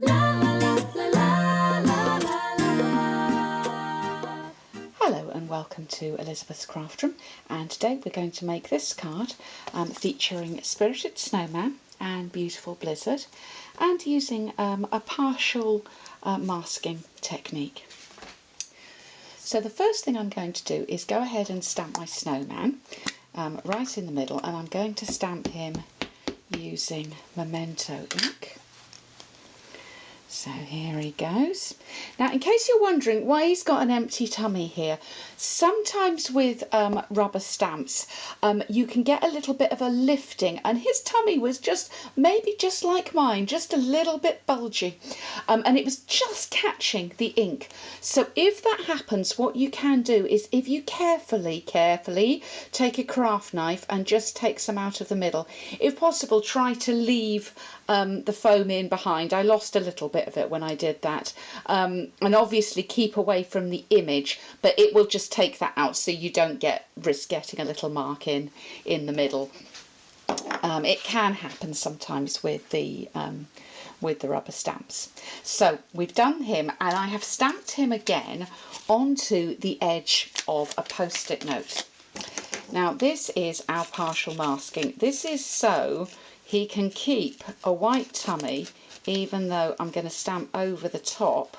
Hello and welcome to Elizabeth's Craft Room, and today we're going to make this card featuring Spirited Snowman and Beautiful Blizzard, and using a partial masking technique. So the first thing I'm going to do is go ahead and stamp my snowman right in the middle, and I'm going to stamp him using Memento ink. So here he goes. Now, in case you're wondering why he's got an empty tummy here, sometimes with rubber stamps you can get a little bit of a lifting, and his tummy was maybe just like mine, just a little bit bulgy, and it was just catching the ink. So if that happens, what you can do is, if you carefully take a craft knife and just take some out of the middle, if possible try to leave the foam in behind. I lost a little bit of it when I did that, and obviously keep away from the image, but it will just take that out so you don't risk getting a little mark in the middle. It can happen sometimes with the rubber stamps. So we've done him, and I have stamped him again onto the edge of a post-it note. Now this is our partial masking. This is so he can keep a white tummy even though I'm going to stamp over the top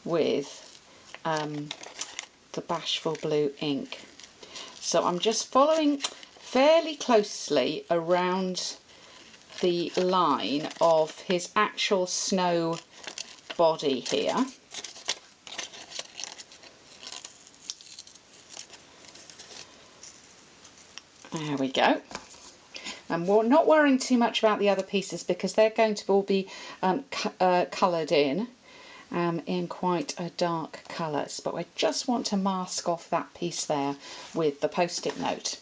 with the Bashful Blue ink. So I'm just following fairly closely around the line of his actual snow body here. There we go. And we're not worrying too much about the other pieces because they're going to all be coloured in quite a dark colours, but I just want to mask off that piece there with the post-it note.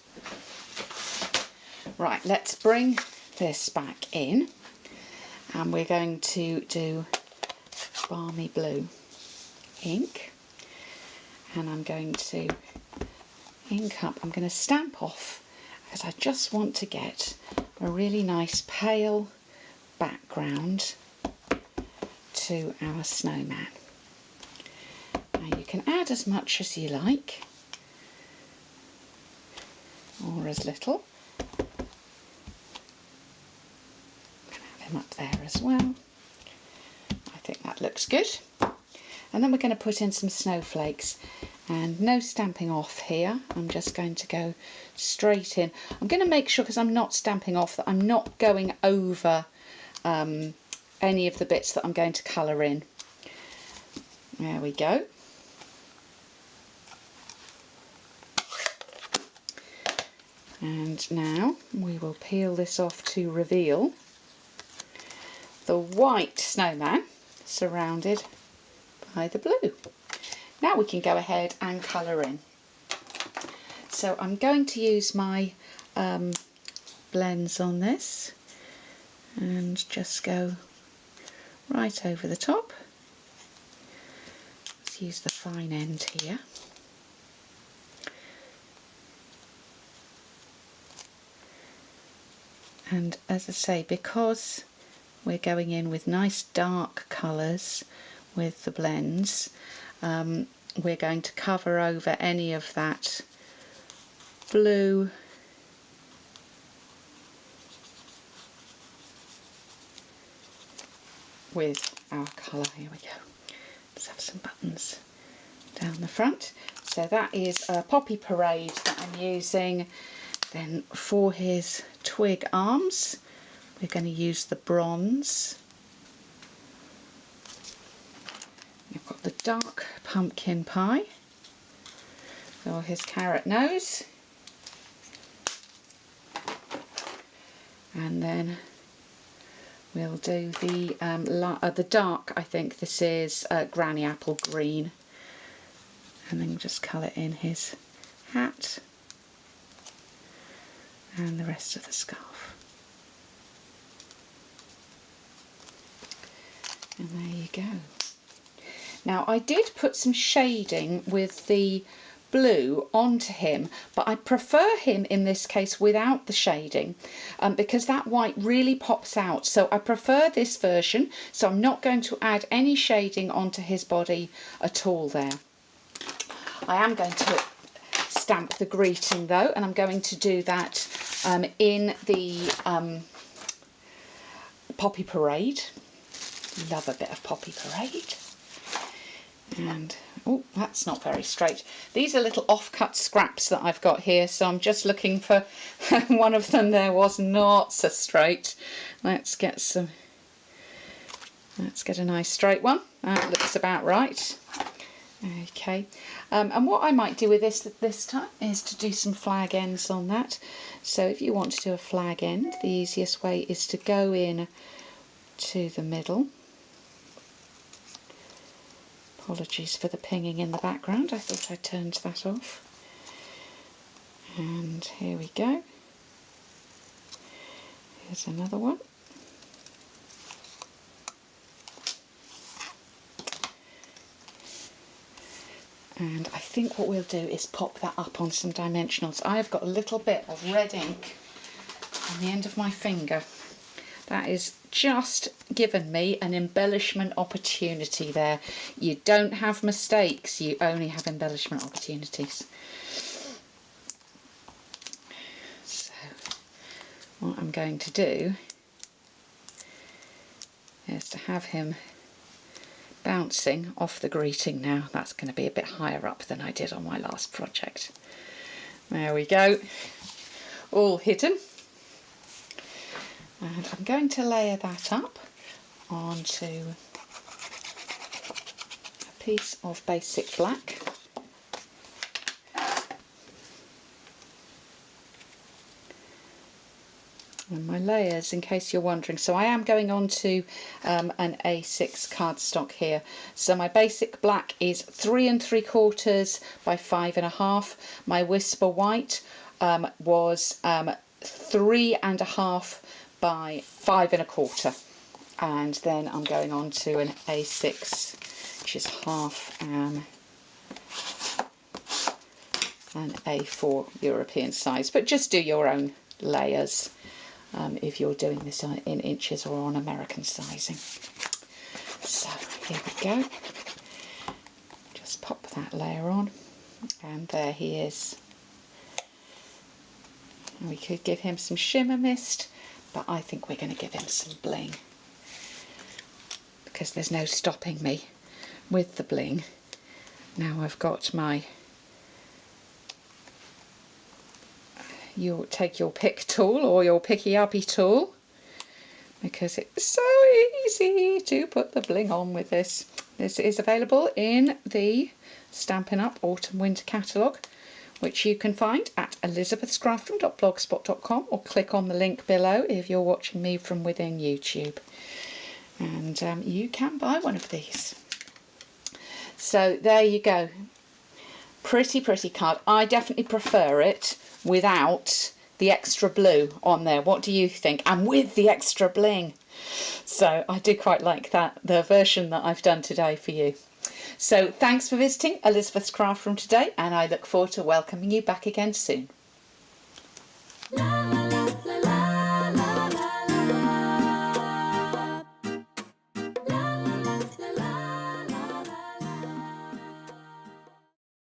Right, let's bring this back in, and we're going to do Balmy Blue ink, and I'm going to ink up, I'm going to stamp off, because I just want to get a really nice pale background to our snowman. Now you can add as much as you like, or as little. Add him up there as well. I think that looks good. And then we're going to put in some snowflakes, and no stamping off here. I'm just going to go straight in. I'm going to make sure, because I'm not stamping off, that I'm not going over any of the bits that I'm going to colour in. There we go. And now we will peel this off to reveal the white snowman surrounded by the blue. Now we can go ahead and colour in. So I'm going to use my blends on this and just go right over the top. Let's use the fine end here. And as I say, because we're going in with nice dark colours with the blends, we're going to cover over any of that blue with our colour. Here we go. Let's have some buttons down the front. So that is a Poppy Parade that I'm using. Then for his twig arms, we're going to use the bronze. We've got the dark pumpkin pie for his carrot nose, and then we'll do the dark, I think this is Granny Apple Green, and then just colour in his hat and the rest of the scarf. And there you go. Now I did put some shading with the blue onto him, but I prefer him in this case without the shading because that white really pops out. So I prefer this version, so I'm not going to add any shading onto his body at all there. I am going to stamp the greeting though, and I'm going to do that in the Poppy Parade. Love a bit of Poppy Parade. And oh, that's not very straight. These are little offcut scraps that I've got here, so I'm just looking for one of them. There was not so straight. Let's get a nice straight one. That looks about right. Okay, and what I might do with this time is to do some flag ends on that. So if you want to do a flag end, the easiest way is to go in to the middle. Apologies for the pinging in the background, I thought I turned that off. And here we go. Here's another one. And I think what we'll do is pop that up on some dimensionals. I've got a little bit of red ink on the end of my finger. That is just given me an embellishment opportunity there. You don't have mistakes, you only have embellishment opportunities. So what I'm going to do is to have him bouncing off the greeting now. That's going to be a bit higher up than I did on my last project. There we go, all hidden. And I'm going to layer that up onto a piece of basic black. And my layers, in case you're wondering, so I am going on to an A6 cardstock here. So my basic black is 3 3/4 by 5.5. My Whisper White was 3 1/2 by 5 1/4. And then I'm going on to an A6, which is half an A4 European size. But just do your own layers if you're doing this in inches or on American sizing. So here we go. Just pop that layer on, and there he is. And we could give him some shimmer mist, but I think we're going to give him some bling, because there's no stopping me with the bling. Now I've got my, you'll take your pick tool or your picky uppy tool, because it's so easy to put the bling on with this. This is available in the Stampin' Up Autumn Winter Catalogue, which you can find at elizabethscrafton.blogspot.com, or click on the link below if you're watching me from within YouTube. And you can buy one of these. So there you go. Pretty card. I definitely prefer it without the extra blue on there. What do you think? And with the extra bling. So I do quite like that, the version that I've done today for you. So thanks for visiting Elizabeth's Craft Room today, and I look forward to welcoming you back again soon.